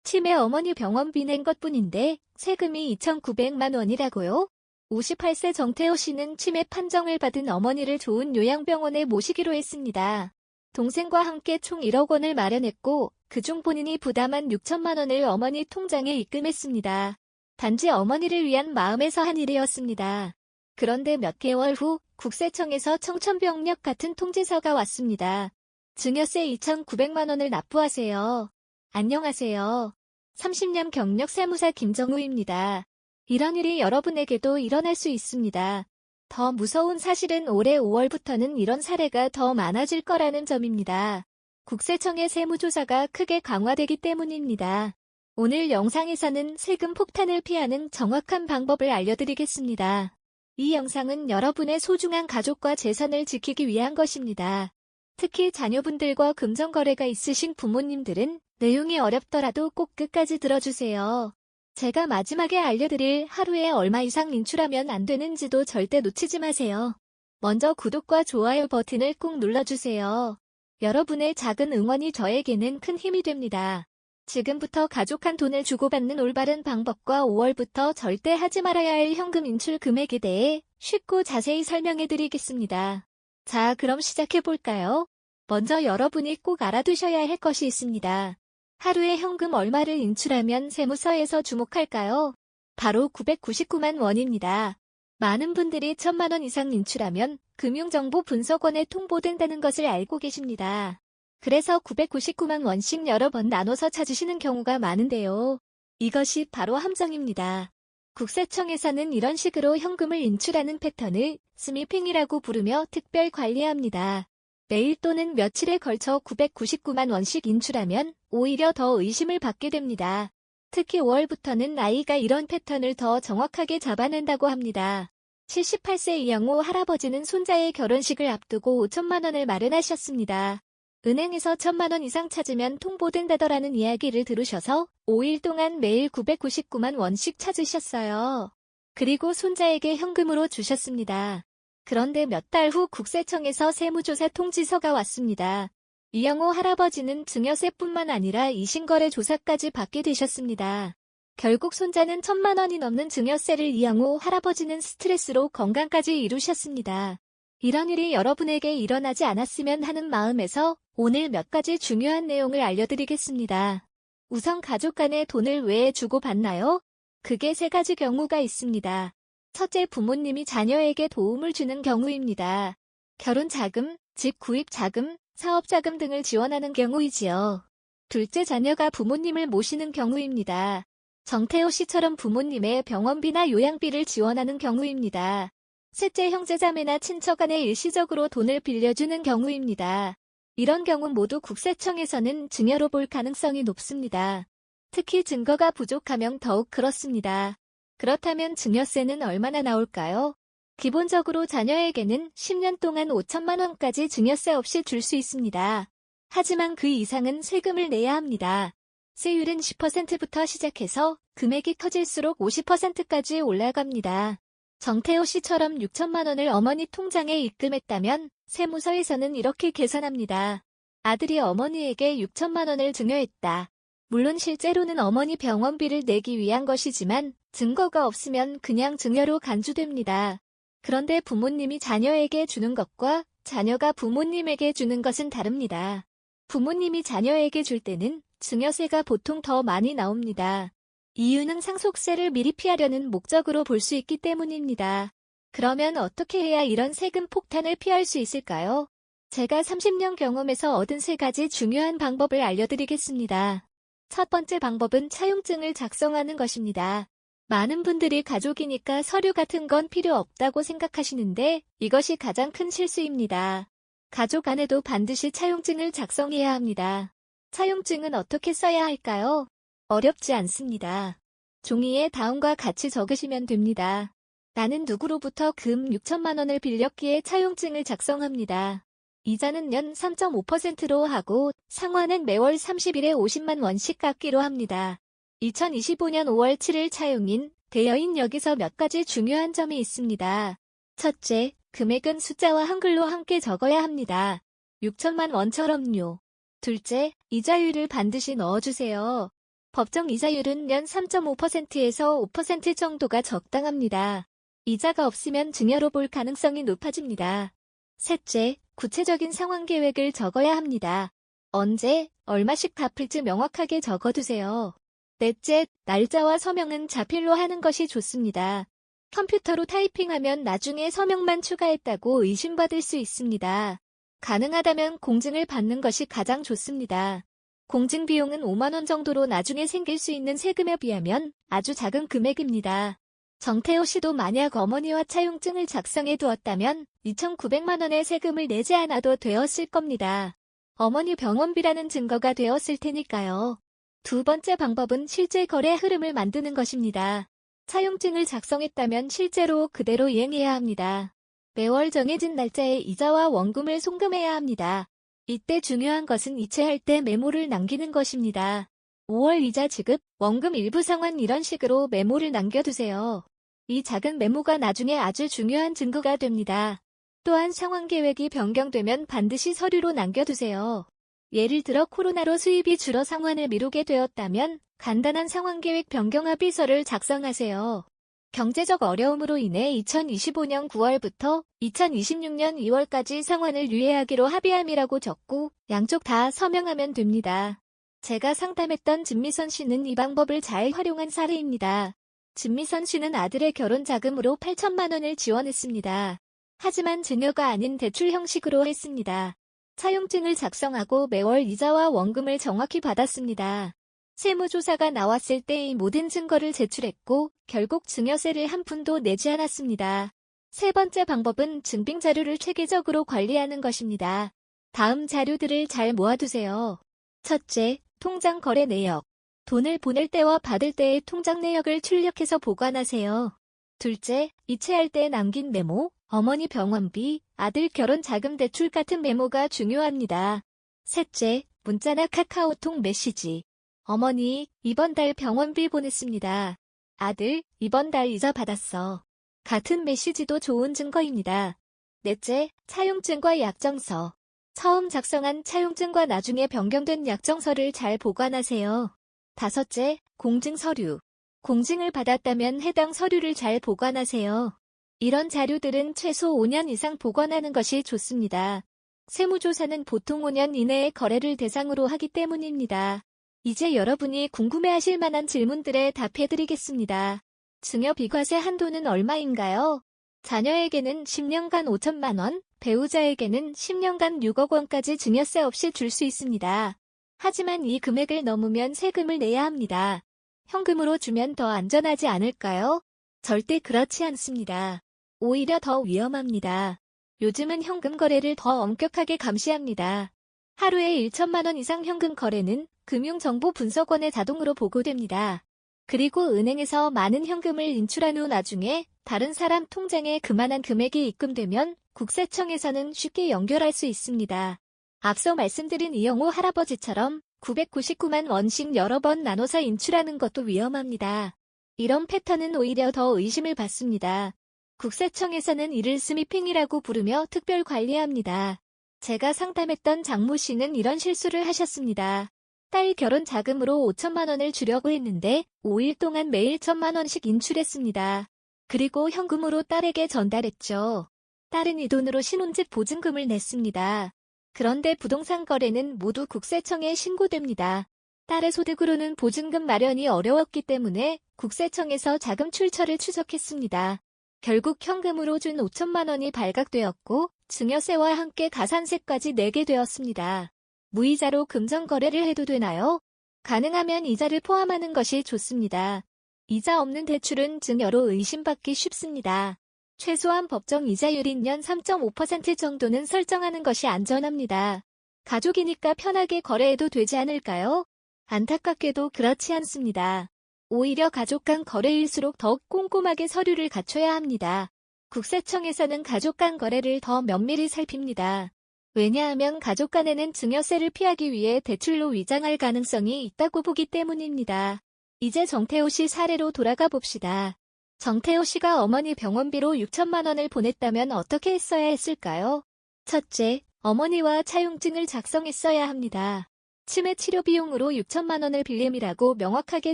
치매 어머니 병원비 낸 것뿐인데 세금이 2,900만 원이라고요? 58세 정태호 씨는 치매 판정을 받은 어머니를 좋은 요양병원에 모시기로 했습니다. 동생과 함께 총 1억 원을 마련했고 그중 본인이 부담한 6천만 원을 어머니 통장에 입금했습니다. 단지 어머니를 위한 마음에서 한 일이었습니다. 그런데 몇 개월 후 국세청에서 청천벽력 같은 통지서가 왔습니다. 증여세 2,900만 원을 납부하세요. 안녕하세요. 30년 경력 세무사 김정우입니다. 이런 일이 여러분에게도 일어날 수 있습니다. 더 무서운 사실은 올해 5월부터는 이런 사례가 더 많아질 거라는 점입니다. 국세청의 세무조사가 크게 강화되기 때문입니다. 오늘 영상에서는 세금 폭탄을 피하는 정확한 방법을 알려드리겠습니다. 이 영상은 여러분의 소중한 가족과 재산을 지키기 위한 것입니다. 특히 자녀분들과 금전거래가 있으신 부모님들은 내용이 어렵더라도 꼭 끝까지 들어주세요. 제가 마지막에 알려드릴 하루에 얼마 이상 인출하면 안 되는지도 절대 놓치지 마세요. 먼저 구독과 좋아요 버튼을 꼭 눌러주세요. 여러분의 작은 응원이 저에게는 큰 힘이 됩니다. 지금부터 가족한 돈을 주고받는 올바른 방법과 5월부터 절대 하지 말아야 할 현금 인출 금액에 대해 쉽고 자세히 설명해드리겠습니다. 자, 그럼 시작해볼까요? 먼저 여러분이 꼭 알아두셔야 할 것이 있습니다. 하루에 현금 얼마를 인출하면 세무서에서 주목할까요? 바로 999만 원입니다. 많은 분들이 1,000만 원 이상 인출하면 금융정보분석원에 통보된다는 것을 알고 계십니다. 그래서 999만 원씩 여러 번 나눠서 찾으시는 경우가 많은데요. 이것이 바로 함정입니다. 국세청에서는 이런 식으로 현금을 인출하는 패턴을 스미핑이라고 부르며 특별 관리합니다. 매일 또는 며칠에 걸쳐 999만 원씩 인출하면 오히려 더 의심을 받게 됩니다. 특히 5월부터는 아이가 이런 패턴을 더 정확하게 잡아낸다고 합니다. 78세 이영호 할아버지는 손자의 결혼식을 앞두고 5천만 원을 마련하셨습니다. 은행에서 1,000만 원 이상 찾으면 통보된다더라는 이야기를 들으셔서 5일 동안 매일 999만 원씩 찾으셨어요. 그리고 손자에게 현금으로 주셨습니다. 그런데 몇 달 후 국세청에서 세무조사 통지서가 왔습니다. 이영호 할아버지는 증여세뿐만 아니라 이신거래 조사까지 받게 되셨습니다. 결국 손자는 1,000만 원이 넘는 증여세를 이영호 할아버지는 스트레스로 건강까지 잃으셨습니다. 이런 일이 여러분에게 일어나지 않았으면 하는 마음에서 오늘 몇 가지 중요한 내용을 알려드리겠습니다. 우선 가족 간에 돈을 왜 주고받나요? 그게 세 가지 경우가 있습니다. 첫째, 부모님이 자녀에게 도움을 주는 경우입니다. 결혼 자금, 집 구입 자금, 사업 자금 등을 지원하는 경우이지요. 둘째, 자녀가 부모님을 모시는 경우입니다. 정태호 씨처럼 부모님의 병원비나 요양비를 지원하는 경우입니다. 셋째, 형제자매나 친척 간에 일시적으로 돈을 빌려주는 경우입니다. 이런 경우 모두 국세청에서는 증여로 볼 가능성이 높습니다. 특히 증거가 부족하면 더욱 그렇습니다. 그렇다면 증여세는 얼마나 나올까요? 기본적으로 자녀에게는 10년 동안 5천만 원까지 증여세 없이 줄 수 있습니다. 하지만 그 이상은 세금을 내야 합니다. 세율은 10%부터 시작해서 금액이 커질수록 50%까지 올라갑니다. 정태호 씨처럼 6천만 원을 어머니 통장에 입금했다면 세무서에서는 이렇게 계산합니다. 아들이 어머니에게 6천만 원을 증여했다. 물론 실제로는 어머니 병원비를 내기 위한 것이지만 증거가 없으면 그냥 증여로 간주됩니다. 그런데 부모님이 자녀에게 주는 것과 자녀가 부모님에게 주는 것은 다릅니다. 부모님이 자녀에게 줄 때는 증여세가 보통 더 많이 나옵니다. 이유는 상속세를 미리 피하려는 목적으로 볼 수 있기 때문입니다. 그러면 어떻게 해야 이런 세금 폭탄을 피할 수 있을까요? 제가 30년 경험에서 얻은 세 가지 중요한 방법을 알려드리겠습니다. 첫 번째 방법은 차용증을 작성하는 것입니다. 많은 분들이 가족이니까 서류 같은 건 필요 없다고 생각하시는데 이것이 가장 큰 실수입니다. 가족 안에도 반드시 차용증을 작성해야 합니다. 차용증은 어떻게 써야 할까요? 어렵지 않습니다. 종이에 다음과 같이 적으시면 됩니다. 나는 누구로부터 금 6천만 원을 빌렸기에 차용증을 작성합니다. 이자는 연 3.5%로 하고 상환은 매월 30일에 50만 원씩 깎기로 합니다. 2025년 5월 7일 차용인 대여인 여기서 몇 가지 중요한 점이 있습니다. 첫째, 금액은 숫자와 한글로 함께 적어야 합니다. 6천만 원처럼요. 둘째, 이자율을 반드시 넣어주세요. 법정 이자율은 연 3.5%에서 5% 정도가 적당합니다. 이자가 없으면 증여로 볼 가능성이 높아집니다. 셋째, 구체적인 상환 계획을 적어야 합니다. 언제, 얼마씩 갚을지 명확하게 적어두세요. 넷째, 날짜와 서명은 자필로 하는 것이 좋습니다. 컴퓨터로 타이핑하면 나중에 서명만 추가했다고 의심받을 수 있습니다. 가능하다면 공증을 받는 것이 가장 좋습니다. 공증 비용은 5만 원 정도로 나중에 생길 수 있는 세금에 비하면 아주 작은 금액입니다. 정태호 씨도 만약 어머니와 차용증을 작성해 두었다면 2,900만 원의 세금을 내지 않아도 되었을 겁니다. 어머니 병원비라는 증거가 되었을 테니까요. 두 번째 방법은 실제 거래 흐름을 만드는 것입니다. 차용증을 작성했다면 실제로 그대로 이행해야 합니다. 매월 정해진 날짜에 이자와 원금을 송금해야 합니다. 이때 중요한 것은 이체할 때 메모를 남기는 것입니다. 5월 이자 지급, 원금 일부 상환 이런 식으로 메모를 남겨두세요. 이 작은 메모가 나중에 아주 중요한 증거가 됩니다. 또한 상환 계획이 변경되면 반드시 서류로 남겨두세요. 예를 들어 코로나로 수입이 줄어 상환을 미루게 되었다면 간단한 상환 계획 변경 합의서를 작성하세요. 경제적 어려움으로 인해 2025년 9월부터 2026년 2월까지 상환을 유예하기로 합의함이라고 적고 양쪽 다 서명하면 됩니다. 제가 상담했던 진미선 씨는 이 방법을 잘 활용한 사례입니다. 진미선 씨는 아들의 결혼 자금으로 8천만 원을 지원했습니다. 하지만 증여가 아닌 대출 형식으로 했습니다. 차용증을 작성하고 매월 이자와 원금을 정확히 받았습니다. 세무조사가 나왔을 때 이 모든 증거를 제출했고 결국 증여세를 한 푼도 내지 않았습니다. 세 번째 방법은 증빙 자료를 체계적으로 관리하는 것입니다. 다음 자료들을 잘 모아두세요. 첫째, 통장 거래 내역. 돈을 보낼 때와 받을 때의 통장 내역을 출력해서 보관하세요. 둘째, 이체할 때 남긴 메모, 어머니 병원비, 아들 결혼 자금 대출 같은 메모가 중요합니다. 셋째, 문자나 카카오톡 메시지. 어머니, 이번 달 병원비 보냈습니다. 아들, 이번 달 이자 받았어. 같은 메시지도 좋은 증거입니다. 넷째, 차용증과 약정서. 처음 작성한 차용증과 나중에 변경된 약정서를 잘 보관하세요. 다섯째, 공증 서류. 공증을 받았다면 해당 서류를 잘 보관하세요. 이런 자료들은 최소 5년 이상 보관하는 것이 좋습니다. 세무조사는 보통 5년 이내의 거래를 대상으로 하기 때문입니다. 이제 여러분이 궁금해하실 만한 질문들에 답해드리겠습니다. 증여 비과세 한도는 얼마인가요? 자녀에게는 10년간 5천만 원, 배우자에게는 10년간 6억 원까지 증여세 없이 줄 수 있습니다. 하지만 이 금액을 넘으면 세금을 내야 합니다. 현금으로 주면 더 안전하지 않을까요? 절대 그렇지 않습니다. 오히려 더 위험합니다. 요즘은 현금 거래를 더 엄격하게 감시합니다. 하루에 1천만 원 이상 현금 거래는 금융정보분석원에 자동으로 보고됩니다. 그리고 은행에서 많은 현금을 인출한 후 나중에 다른 사람 통장에 그만한 금액이 입금되면 국세청에서는 쉽게 연결할 수 있습니다. 앞서 말씀드린 이영호 할아버지처럼 999만 원씩 여러 번 나눠서 인출하는 것도 위험합니다. 이런 패턴은 오히려 더 의심을 받습니다. 국세청에서는 이를 스미핑이라고 부르며 특별 관리합니다. 제가 상담했던 장모 씨는 이런 실수를 하셨습니다. 딸 결혼 자금으로 5천만 원을 주려고 했는데 5일 동안 매일 1천만 원씩 인출했습니다. 그리고 현금으로 딸에게 전달했죠. 딸은 이 돈으로 신혼집 보증금을 냈습니다. 그런데 부동산 거래는 모두 국세청에 신고됩니다. 딸의 소득으로는 보증금 마련이 어려웠기 때문에 국세청에서 자금 출처를 추적했습니다. 결국 현금으로 준 5천만 원이 발각되었고 증여세와 함께 가산세까지 내게 되었습니다. 무이자로 금전 거래를 해도 되나요? 가능하면 이자를 포함하는 것이 좋습니다. 이자 없는 대출은 증여로 의심받기 쉽습니다. 최소한 법정 이자율인 연 3.5% 정도는 설정하는 것이 안전합니다. 가족이니까 편하게 거래해도 되지 않을까요? 안타깝게도 그렇지 않습니다. 오히려 가족 간 거래일수록 더욱 꼼꼼하게 서류를 갖춰야 합니다. 국세청에서는 가족 간 거래를 더 면밀히 살핍니다. 왜냐하면 가족 간에는 증여세를 피하기 위해 대출로 위장할 가능성이 있다고 보기 때문입니다. 이제 정태호 씨 사례로 돌아가 봅시다. 정태호 씨가 어머니 병원비로 6천만 원을 보냈다면 어떻게 했어야 했을까요? 첫째, 어머니와 차용증을 작성했어야 합니다. 치매 치료 비용으로 6천만 원을 빌림이라고 명확하게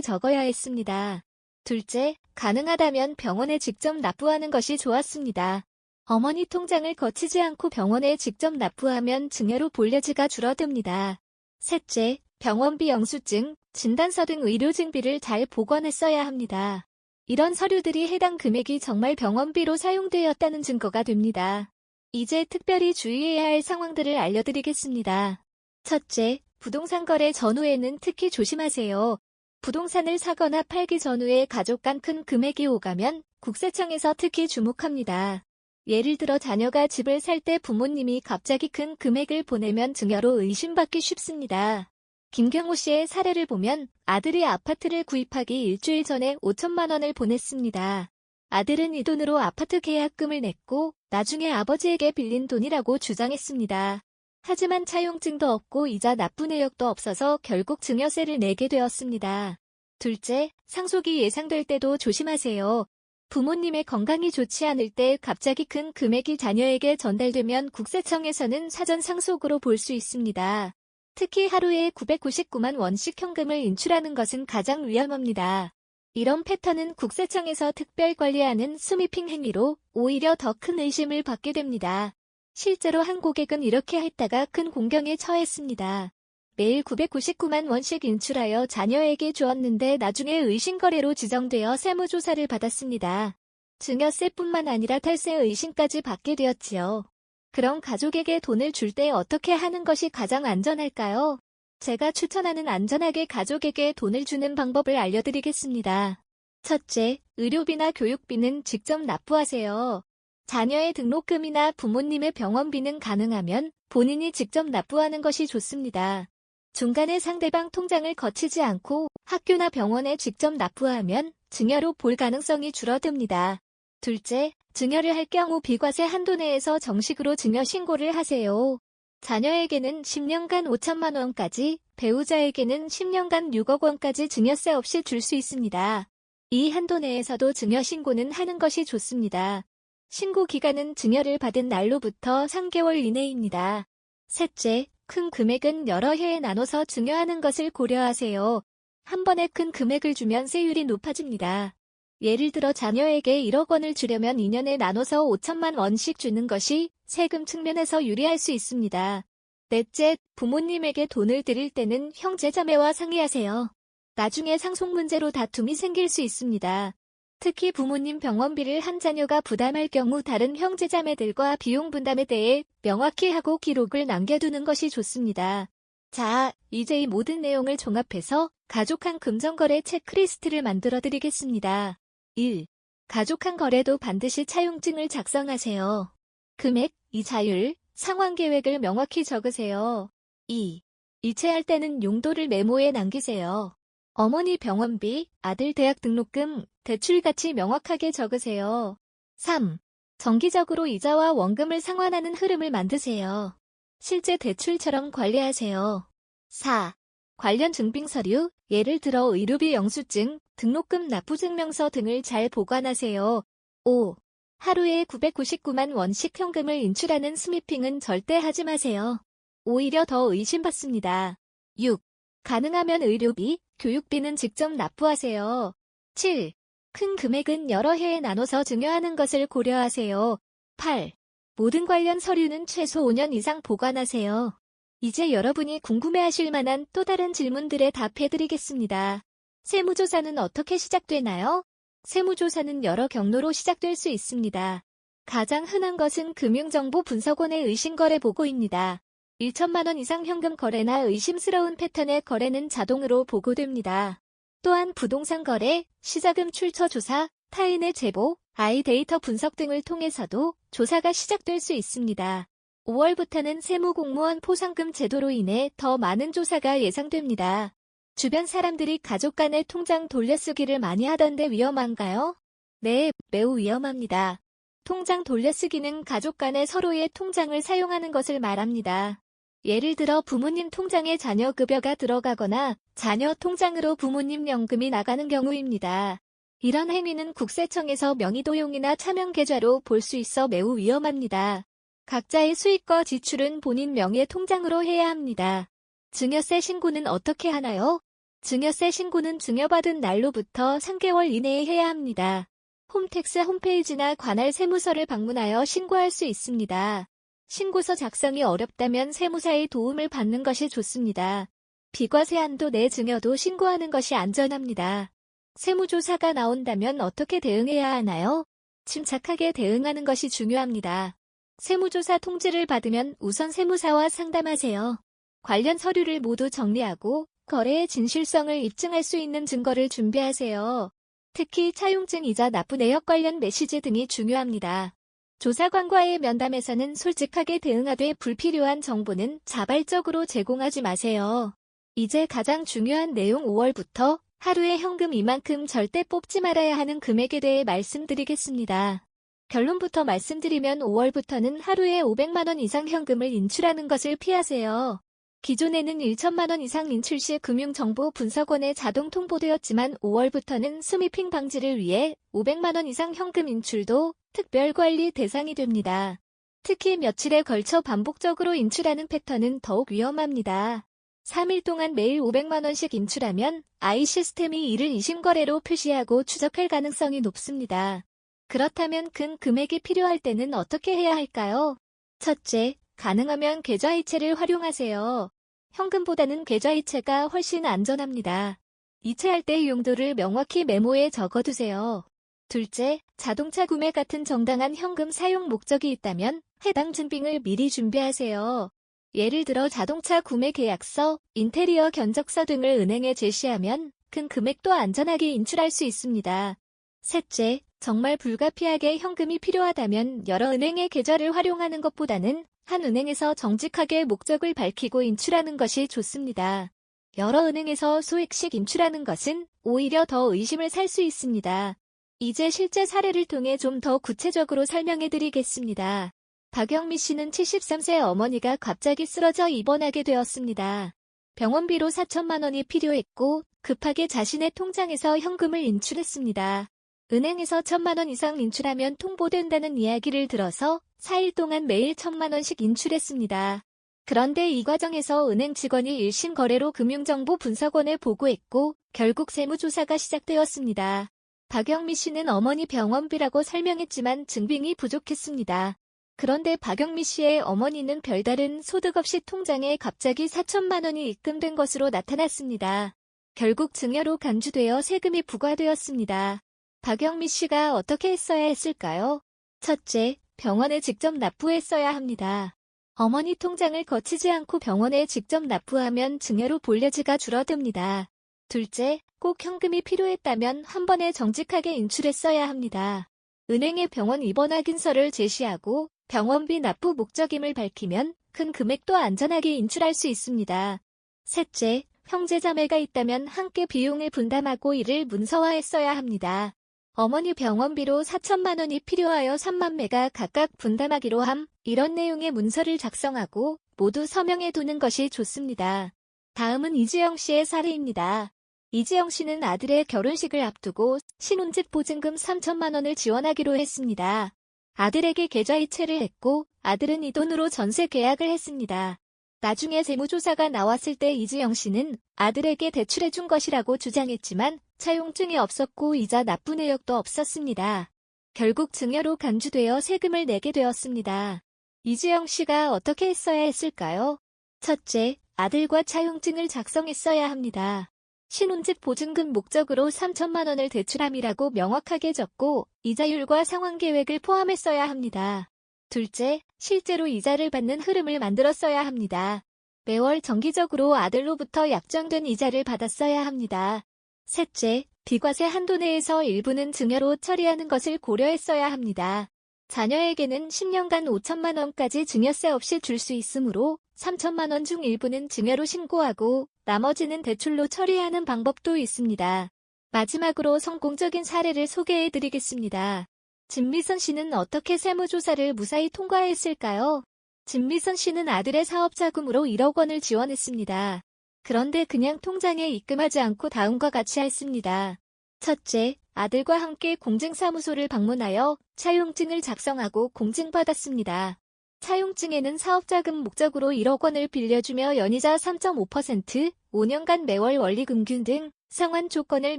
적어야 했습니다. 둘째, 가능하다면 병원에 직접 납부하는 것이 좋았습니다. 어머니 통장을 거치지 않고 병원에 직접 납부하면 증여로 볼려지가 줄어듭니다. 셋째, 병원비 영수증, 진단서 등 의료증비를 잘 보관했어야 합니다. 이런 서류들이 해당 금액이 정말 병원비로 사용되었다는 증거가 됩니다. 이제 특별히 주의해야 할 상황들을 알려드리겠습니다. 첫째, 부동산 거래 전후에는 특히 조심하세요. 부동산을 사거나 팔기 전후에 가족 간 큰 금액이 오가면 국세청에서 특히 주목합니다. 예를 들어 자녀가 집을 살 때 부모님이 갑자기 큰 금액을 보내면 증여로 의심받기 쉽습니다. 김경호 씨의 사례를 보면 아들이 아파트를 구입하기 일주일 전에 5천만 원을 보냈습니다. 아들은 이 돈으로 아파트 계약금을 냈고 나중에 아버지에게 빌린 돈이라고 주장했습니다. 하지만 차용증도 없고 이자 납부 내역도 없어서 결국 증여세를 내게 되었습니다. 둘째, 상속이 예상될 때도 조심하세요. 부모님의 건강이 좋지 않을 때 갑자기 큰 금액이 자녀에게 전달되면 국세청에서는 사전 상속으로 볼 수 있습니다. 특히 하루에 999만 원씩 현금을 인출하는 것은 가장 위험합니다. 이런 패턴은 국세청에서 특별 관리하는 스미핑 행위로 오히려 더 큰 의심을 받게 됩니다. 실제로 한 고객은 이렇게 했다가 큰 공경에 처했습니다. 매일 999만 원씩 인출하여 자녀에게 주었는데 나중에 의심거래로 지정되어 세무조사를 받았습니다. 증여세뿐만 아니라 탈세 의심까지 받게 되었지요. 그럼 가족에게 돈을 줄 때 어떻게 하는 것이 가장 안전할까요? 제가 추천하는 안전하게 가족에게 돈을 주는 방법을 알려드리겠습니다. 첫째, 의료비나 교육비는 직접 납부하세요. 자녀의 등록금이나 부모님의 병원비는 가능하면 본인이 직접 납부하는 것이 좋습니다. 중간에 상대방 통장을 거치지 않고 학교나 병원에 직접 납부하면 증여로 볼 가능성이 줄어듭니다. 둘째, 증여를 할 경우 비과세 한도 내에서 정식으로 증여 신고를 하세요. 자녀에게는 10년간 5천만 원까지, 배우자에게는 10년간 6억 원까지 증여세 없이 줄 수 있습니다. 이 한도 내에서도 증여 신고는 하는 것이 좋습니다. 신고 기간은 증여를 받은 날로부터 3개월 이내입니다. 셋째, 큰 금액은 여러 해에 나눠서 증여하는 것을 고려하세요. 한 번에 큰 금액을 주면 세율이 높아집니다. 예를 들어 자녀에게 1억 원을 주려면 2년에 나눠서 5천만 원씩 주는 것이 세금 측면에서 유리할 수 있습니다. 넷째, 부모님에게 돈을 드릴 때는 형제자매와 상의하세요. 나중에 상속 문제로 다툼이 생길 수 있습니다. 특히 부모님 병원비를 한 자녀가 부담할 경우 다른 형제자매들과 비용 분담에 대해 명확히 하고 기록을 남겨두는 것이 좋습니다. 자, 이제 이 모든 내용을 종합해서 가족한 금전거래 체크리스트를 만들어 드리겠습니다. 1. 가족한 거래도 반드시 차용증을 작성하세요. 금액, 이자율, 상환계획을 명확히 적으세요. 2. 이체할 때는 용도를 메모에 남기세요. 어머니 병원비, 아들 대학 등록금, 대출같이 명확하게 적으세요. 3. 정기적으로 이자와 원금을 상환하는 흐름을 만드세요. 실제 대출처럼 관리하세요. 4. 관련 증빙서류, 예를 들어 의료비 영수증, 등록금 납부증명서 등을 잘 보관하세요. 5. 하루에 999만 원씩 현금을 인출하는 스미핑은 절대 하지 마세요. 오히려 더 의심받습니다. 6. 가능하면 의료비, 교육비는 직접 납부하세요. 7. 큰 금액은 여러 해에 나눠서 증여하는 것을 고려하세요. 8. 모든 관련 서류는 최소 5년 이상 보관하세요. 이제 여러분이 궁금해하실 만한 또 다른 질문들에 답해드리겠습니다. 세무조사는 어떻게 시작되나요? 세무조사는 여러 경로로 시작될 수 있습니다. 가장 흔한 것은 금융정보분석원의 의심거래 보고입니다. 1천만 원 이상 현금 거래나 의심스러운 패턴의 거래는 자동으로 보고됩니다. 또한 부동산 거래, 시자금 출처 조사, 타인의 제보, 아이 데이터 분석 등을 통해서도 조사가 시작될 수 있습니다. 5월부터는 세무공무원 포상금 제도로 인해 더 많은 조사가 예상됩니다. 주변 사람들이 가족 간의 통장 돌려쓰기를 많이 하던데 위험한가요? 네, 매우 위험합니다. 통장 돌려쓰기는 가족 간에 서로의 통장을 사용하는 것을 말합니다. 예를 들어 부모님 통장에 자녀 급여가 들어가거나 자녀 통장으로 부모님 연금이 나가는 경우입니다. 이런 행위는 국세청에서 명의도용이나 차명계좌로 볼 수 있어 매우 위험합니다. 각자의 수입과 지출은 본인 명의 통장으로 해야 합니다. 증여세 신고는 어떻게 하나요? 증여세 신고는 증여받은 날로부터 3개월 이내에 해야 합니다. 홈택스 홈페이지나 관할 세무서를 방문하여 신고할 수 있습니다. 신고서 작성이 어렵다면 세무사의 도움을 받는 것이 좋습니다. 비과세 한도 내 증여도 신고하는 것이 안전합니다. 세무조사가 나온다면 어떻게 대응해야 하나요? 침착하게 대응하는 것이 중요합니다. 세무조사 통지를 받으면 우선 세무사와 상담하세요. 관련 서류를 모두 정리하고 거래의 진실성을 입증할 수 있는 증거를 준비하세요. 특히 차용증 이자 납부 내역 관련 메시지 등이 중요합니다. 조사관과의 면담에서는 솔직하게 대응하되 불필요한 정보는 자발적으로 제공하지 마세요. 이제 가장 중요한 내용 5월부터 하루에 현금 이만큼 절대 뽑지 말아야 하는 금액에 대해 말씀드리겠습니다. 결론부터 말씀드리면 5월부터는 하루에 500만 원 이상 현금을 인출하는 것을 피하세요. 기존에는 1천만 원 이상 인출 시 금융정보분석원에 자동 통보되었지만 5월부터는 스미핑 방지를 위해 500만 원 이상 현금 인출도 특별관리 대상이 됩니다. 특히 며칠에 걸쳐 반복적으로 인출하는 패턴은 더욱 위험합니다. 3일 동안 매일 500만 원씩 인출하면 AI 시스템이 이를 이심거래로 표시하고 추적할 가능성이 높습니다. 그렇다면 큰 금액이 필요할 때는 어떻게 해야 할까요? 첫째, 가능하면 계좌이체를 활용하세요. 현금보다는 계좌이체가 훨씬 안전합니다. 이체할 때 용도를 명확히 메모에 적어두세요. 둘째, 자동차 구매 같은 정당한 현금 사용 목적이 있다면 해당 증빙을 미리 준비하세요. 예를 들어 자동차 구매 계약서, 인테리어 견적서 등을 은행에 제시하면 큰 금액도 안전하게 인출할 수 있습니다. 셋째, 정말 불가피하게 현금이 필요하다면 여러 은행의 계좌를 활용하는 것보다는 한 은행에서 정직하게 목적을 밝히고 인출하는 것이 좋습니다. 여러 은행에서 소액씩 인출하는 것은 오히려 더 의심을 살 수 있습니다. 이제 실제 사례를 통해 좀 더 구체적으로 설명해 드리겠습니다. 박영미 씨는 73세 어머니가 갑자기 쓰러져 입원하게 되었습니다. 병원비로 4천만 원이 필요했고 급하게 자신의 통장에서 현금을 인출했습니다. 은행에서 1,000만 원 이상 인출하면 통보된다는 이야기를 들어서 4일 동안 매일 1,000만 원씩 인출했습니다. 그런데 이 과정에서 은행 직원이 일심 거래로 금융정보분석원에 보고했고 결국 세무조사가 시작되었습니다. 박영미 씨는 어머니 병원비라고 설명했지만 증빙이 부족했습니다. 그런데 박영미 씨의 어머니는 별다른 소득 없이 통장에 갑자기 4천만 원이 입금된 것으로 나타났습니다. 결국 증여로 간주되어 세금이 부과되었습니다. 박영미 씨가 어떻게 했어야 했을까요? 첫째, 병원에 직접 납부했어야 합니다. 어머니 통장을 거치지 않고 병원에 직접 납부하면 증여로 볼려지가 줄어듭니다. 둘째, 꼭 현금이 필요했다면 한 번에 정직하게 인출했어야 합니다. 은행에 병원 입원 확인서를 제시하고 병원비 납부 목적임을 밝히면 큰 금액도 안전하게 인출할 수 있습니다. 셋째, 형제자매가 있다면 함께 비용을 분담하고 이를 문서화했어야 합니다. 어머니 병원비로 4천만 원이 필요하여 3만 매가 각각 분담하기로 함, 이런 내용의 문서를 작성하고 모두 서명해 두는 것이 좋습니다. 다음은 이지영 씨의 사례입니다. 이지영 씨는 아들의 결혼식을 앞두고 신혼집 보증금 3천만 원을 지원하기로 했습니다. 아들에게 계좌이체를 했고 아들은 이 돈으로 전세 계약을 했습니다. 나중에 세무조사가 나왔을 때 이지영 씨는 아들에게 대출해준 것이라고 주장했지만 차용증이 없었고 이자 납부 내역도 없었습니다. 결국 증여로 간주되어 세금을 내게 되었습니다. 이지영 씨가 어떻게 했어야 했을까요? 첫째, 아들과 차용증을 작성했어야 합니다. 신혼집 보증금 목적으로 3천만 원을 대출함이라고 명확하게 적고 이자율과 상환계획을 포함했어야 합니다. 둘째, 실제로 이자를 받는 흐름을 만들었어야 합니다. 매월 정기적으로 아들로부터 약정된 이자를 받았어야 합니다. 셋째, 비과세 한도 내에서 일부는 증여로 처리하는 것을 고려했어야 합니다. 자녀에게는 10년간 5천만 원까지 증여세 없이 줄 수 있으므로 3천만 원 중 일부는 증여로 신고하고 나머지는 대출로 처리하는 방법도 있습니다. 마지막으로 성공적인 사례를 소개해드리겠습니다. 진미선 씨는 어떻게 세무조사를 무사히 통과했을까요? 진미선 씨는 아들의 사업자금으로 1억 원을 지원했습니다. 그런데 그냥 통장에 입금하지 않고 다음과 같이 했습니다. 첫째, 아들과 함께 공증사무소를 방문하여 차용증을 작성하고 공증받았습니다. 차용증에는 사업자금 목적으로 1억 원을 빌려주며 연이자 3.5%, 5년간 매월 원리금균 등 상환 조건을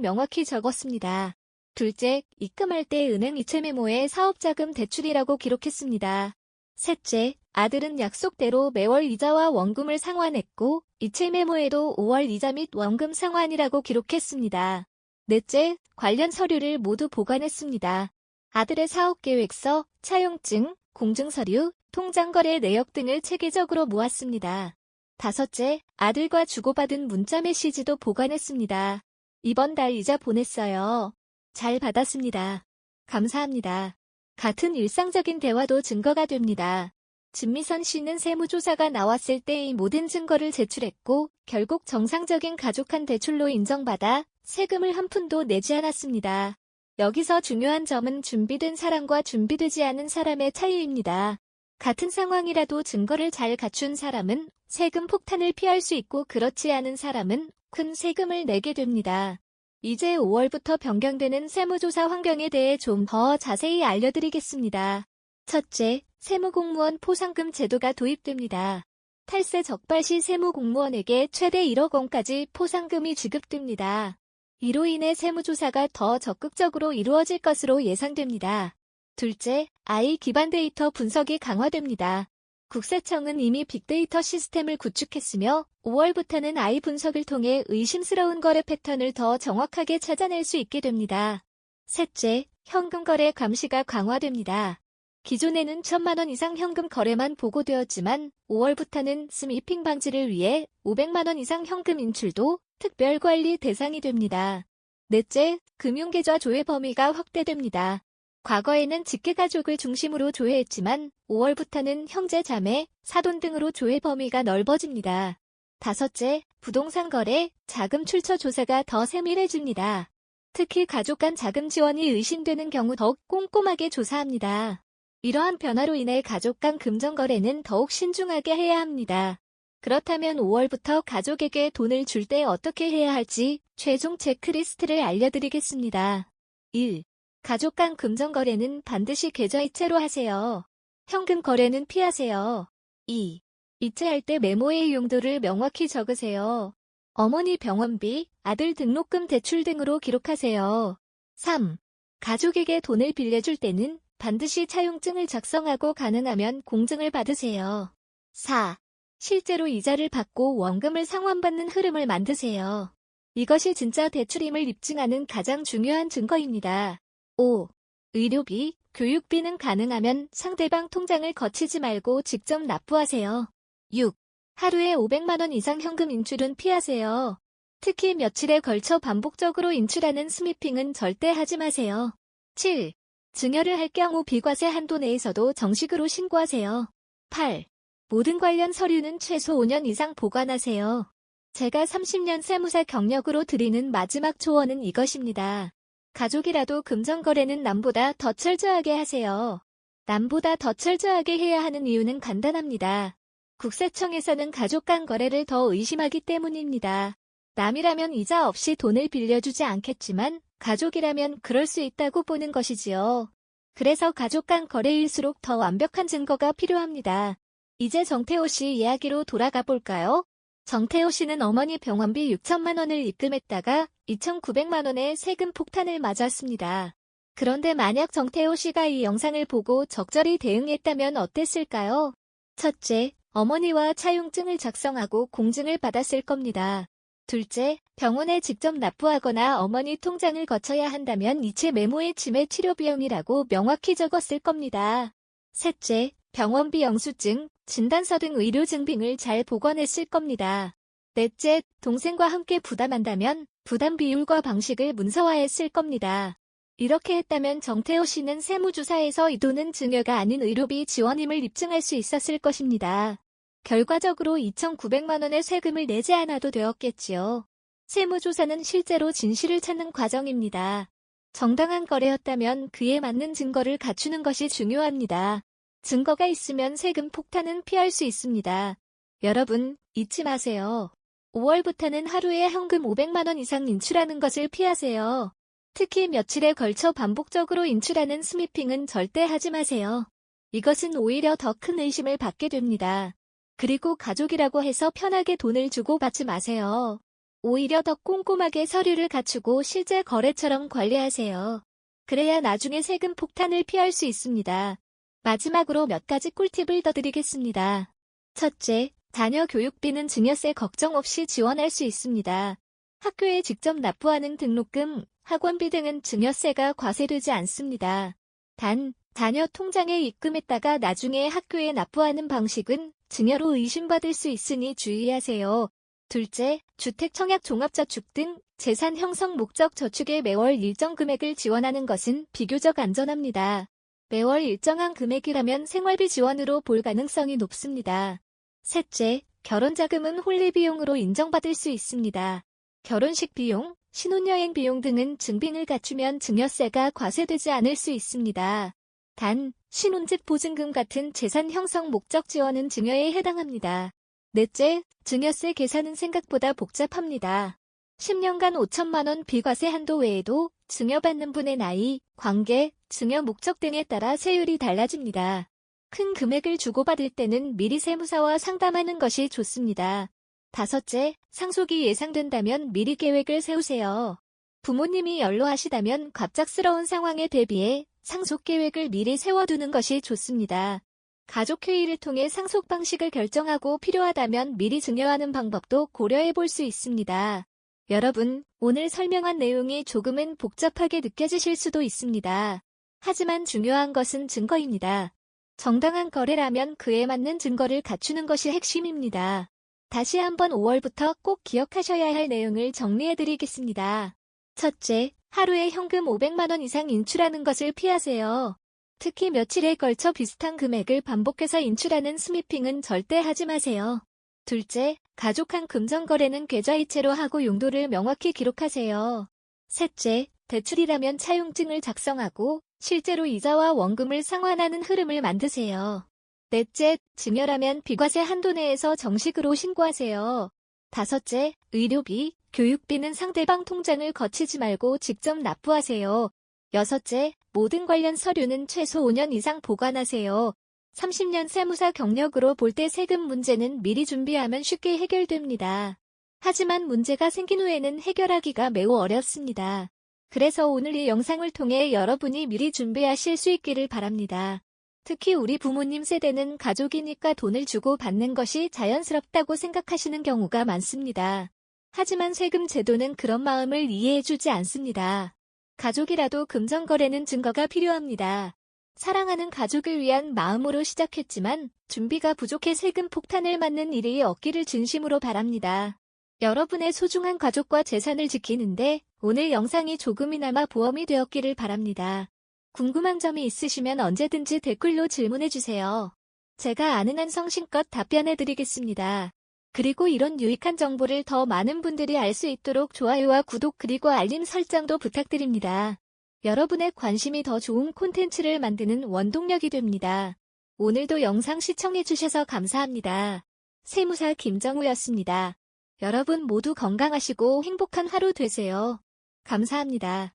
명확히 적었습니다. 둘째, 입금할 때 은행 이체 메모에 사업자금 대출이라고 기록했습니다. 셋째, 아들은 약속대로 매월 이자와 원금을 상환했고 이체 메모에도 5월 이자 및 원금 상환이라고 기록했습니다. 넷째, 관련 서류를 모두 보관했습니다. 아들의 사업계획서, 차용증, 공증서류, 통장거래 내역 등을 체계적으로 모았습니다. 다섯째, 아들과 주고받은 문자 메시지도 보관했습니다. 이번 달 이자 보냈어요. 잘 받았습니다. 감사합니다. 같은 일상적인 대화도 증거가 됩니다. 진미선 씨는 세무조사가 나왔을 때 이 모든 증거를 제출했고 결국 정상적인 가족한 대출로 인정받아 세금을 한 푼도 내지 않았습니다. 여기서 중요한 점은 준비된 사람과 준비되지 않은 사람의 차이입니다. 같은 상황이라도 증거를 잘 갖춘 사람은 세금 폭탄을 피할 수 있고 그렇지 않은 사람은 큰 세금을 내게 됩니다. 이제 5월부터 변경되는 세무조사 환경에 대해 좀 더 자세히 알려드리겠습니다. 첫째, 세무공무원 포상금 제도가 도입됩니다. 탈세 적발 시 세무공무원에게 최대 1억 원까지 포상금이 지급됩니다. 이로 인해 세무조사가 더 적극적으로 이루어질 것으로 예상됩니다. 둘째, AI 기반 데이터 분석이 강화됩니다. 국세청은 이미 빅데이터 시스템을 구축했으며 5월부터는 AI 분석을 통해 의심스러운 거래 패턴을 더 정확하게 찾아낼 수 있게 됩니다. 셋째, 현금 거래 감시가 강화됩니다. 기존에는 1,000만 원 이상 현금 거래만 보고되었지만 5월부터는 스미핑 방지를 위해 500만 원 이상 현금 인출도 특별관리 대상이 됩니다. 넷째, 금융계좌 조회 범위가 확대됩니다. 과거에는 직계가족을 중심으로 조회했지만 5월부터는 형제, 자매, 사돈 등으로 조회 범위가 넓어집니다. 다섯째, 부동산 거래, 자금 출처 조사가 더 세밀해집니다. 특히 가족 간 자금 지원이 의심되는 경우 더욱 꼼꼼하게 조사합니다. 이러한 변화로 인해 가족 간 금전 거래는 더욱 신중하게 해야 합니다. 그렇다면 5월부터 가족에게 돈을 줄 때 어떻게 해야 할지 최종 체크리스트를 알려드리겠습니다. 1. 가족 간 금전 거래는 반드시 계좌이체로 하세요. 현금 거래는 피하세요. 2. 이체할 때 메모의 용도를 명확히 적으세요. 어머니 병원비, 아들 등록금 대출 등으로 기록하세요. 3. 가족에게 돈을 빌려줄 때는 반드시 차용증을 작성하고 가능하면 공증을 받으세요. 4. 실제로 이자를 받고 원금을 상환받는 흐름을 만드세요. 이것이 진짜 대출임을 입증하는 가장 중요한 증거입니다. 5. 의료비, 교육비는 가능하면 상대방 통장을 거치지 말고 직접 납부하세요. 6. 하루에 500만 원 이상 현금 인출은 피하세요. 특히 며칠에 걸쳐 반복적으로 인출하는 스미핑은 절대 하지 마세요. 7. 증여를 할 경우 비과세 한도 내에서도 정식으로 신고하세요. 8. 모든 관련 서류는 최소 5년 이상 보관하세요. 제가 30년 세무사 경력으로 드리는 마지막 조언은 이것입니다. 가족이라도 금전거래는 남보다 더 철저하게 하세요. 남보다 더 철저하게 해야 하는 이유는 간단합니다. 국세청에서는 가족 간 거래를 더 의심하기 때문입니다. 남이라면 이자 없이 돈을 빌려주지 않겠지만 가족이라면 그럴 수 있다고 보는 것이지요. 그래서 가족 간 거래일수록 더 완벽한 증거가 필요합니다. 이제 정태호 씨 이야기로 돌아가 볼까요? 정태호 씨는 어머니 병원비 6천만 원을 입금했다가 2,900만 원의 세금 폭탄을 맞았습니다. 그런데 만약 정태호 씨가 이 영상을 보고 적절히 대응했다면 어땠을까요? 첫째, 어머니와 차용증을 작성하고 공증을 받았을 겁니다. 둘째, 병원에 직접 납부하거나 어머니 통장을 거쳐야 한다면 이체 메모에 치매 치료 비용이라고 명확히 적었을 겁니다. 셋째, 병원비 영수증, 진단서 등 의료 증빙을 잘 보관했을 겁니다. 넷째, 동생과 함께 부담한다면 부담 비율과 방식을 문서화했을 겁니다. 이렇게 했다면 정태호 씨는 세무조사에서 이 돈은 증여가 아닌 의료비 지원임을 입증할 수 있었을 것입니다. 결과적으로 2,900만 원의 세금을 내지 않아도 되었겠지요. 세무조사는 실제로 진실을 찾는 과정입니다. 정당한 거래였다면 그에 맞는 증거를 갖추는 것이 중요합니다. 증거가 있으면 세금 폭탄은 피할 수 있습니다. 여러분, 잊지 마세요. 5월부터는 하루에 현금 500만 원 이상 인출하는 것을 피하세요. 특히 며칠에 걸쳐 반복적으로 인출하는 스미핑은 절대 하지 마세요. 이것은 오히려 더 큰 의심을 받게 됩니다. 그리고 가족이라고 해서 편하게 돈을 주고 받지 마세요. 오히려 더 꼼꼼하게 서류를 갖추고 실제 거래처럼 관리하세요. 그래야 나중에 세금 폭탄을 피할 수 있습니다. 마지막으로 몇 가지 꿀팁을 더 드리겠습니다. 첫째, 자녀 교육비는 증여세 걱정 없이 지원할 수 있습니다. 학교에 직접 납부하는 등록금, 학원비 등은 증여세가 과세되지 않습니다. 단, 자녀 통장에 입금했다가 나중에 학교에 납부하는 방식은 증여로 의심받을 수 있으니 주의하세요. 둘째, 주택 청약 종합저축 등 재산 형성 목적 저축에 매월 일정 금액을 지원하는 것은 비교적 안전합니다. 매월 일정한 금액이라면 생활비 지원으로 볼 가능성이 높습니다. 셋째, 결혼자금은 혼례비용으로 인정받을 수 있습니다. 결혼식 비용, 신혼여행 비용 등은 증빙을 갖추면 증여세가 과세되지 않을 수 있습니다. 단, 신혼집 보증금 같은 재산 형성 목적 지원은 증여에 해당합니다. 넷째, 증여세 계산은 생각보다 복잡합니다. 10년간 5천만 원 비과세 한도 외에도 증여받는 분의 나이, 관계, 증여 목적 등에 따라 세율이 달라집니다. 큰 금액을 주고받을 때는 미리 세무사와 상담하는 것이 좋습니다. 다섯째, 상속이 예상된다면 미리 계획을 세우세요. 부모님이 연로하시다면 갑작스러운 상황에 대비해 상속 계획을 미리 세워두는 것이 좋습니다. 가족회의를 통해 상속 방식을 결정하고 필요하다면 미리 증여하는 방법도 고려해 볼 수 있습니다. 여러분, 오늘 설명한 내용이 조금은 복잡하게 느껴지실 수도 있습니다. 하지만 중요한 것은 증거입니다. 정당한 거래라면 그에 맞는 증거를 갖추는 것이 핵심입니다. 다시 한번 5월부터 꼭 기억하셔야 할 내용을 정리해드리겠습니다. 첫째, 하루에 현금 500만 원 이상 인출하는 것을 피하세요. 특히 며칠에 걸쳐 비슷한 금액을 반복해서 인출하는 스미핑은 절대 하지 마세요. 둘째, 가족한 금전거래는 계좌이체로 하고 용도를 명확히 기록하세요. 셋째, 대출이라면 차용증을 작성하고 실제로 이자와 원금을 상환하는 흐름을 만드세요. 넷째, 증여라면 비과세 한도 내에서 정식으로 신고하세요. 다섯째, 의료비, 교육비는 상대방 통장을 거치지 말고 직접 납부하세요. 여섯째, 모든 관련 서류는 최소 5년 이상 보관하세요. 30년 세무사 경력으로 볼 때 세금 문제는 미리 준비하면 쉽게 해결됩니다. 하지만 문제가 생긴 후에는 해결하기가 매우 어렵습니다. 그래서 오늘 이 영상을 통해 여러분이 미리 준비하실 수 있기를 바랍니다. 특히 우리 부모님 세대는 가족이니까 돈을 주고 받는 것이 자연스럽다고 생각하시는 경우가 많습니다. 하지만 세금 제도는 그런 마음을 이해해주지 않습니다. 가족이라도 금전거래는 증거가 필요합니다. 사랑하는 가족을 위한 마음으로 시작했지만 준비가 부족해 세금 폭탄을 맞는 일이 없기를 진심으로 바랍니다. 여러분의 소중한 가족과 재산을 지키는데 오늘 영상이 조금이나마 보탬이 되었기를 바랍니다. 궁금한 점이 있으시면 언제든지 댓글로 질문해주세요. 제가 아는 한 성심껏 답변해드리겠습니다. 그리고 이런 유익한 정보를 더 많은 분들이 알 수 있도록 좋아요와 구독 그리고 알림 설정도 부탁드립니다. 여러분의 관심이 더 좋은 콘텐츠를 만드는 원동력이 됩니다. 오늘도 영상 시청해주셔서 감사합니다. 세무사 김정우였습니다. 여러분 모두 건강하시고 행복한 하루 되세요. 감사합니다.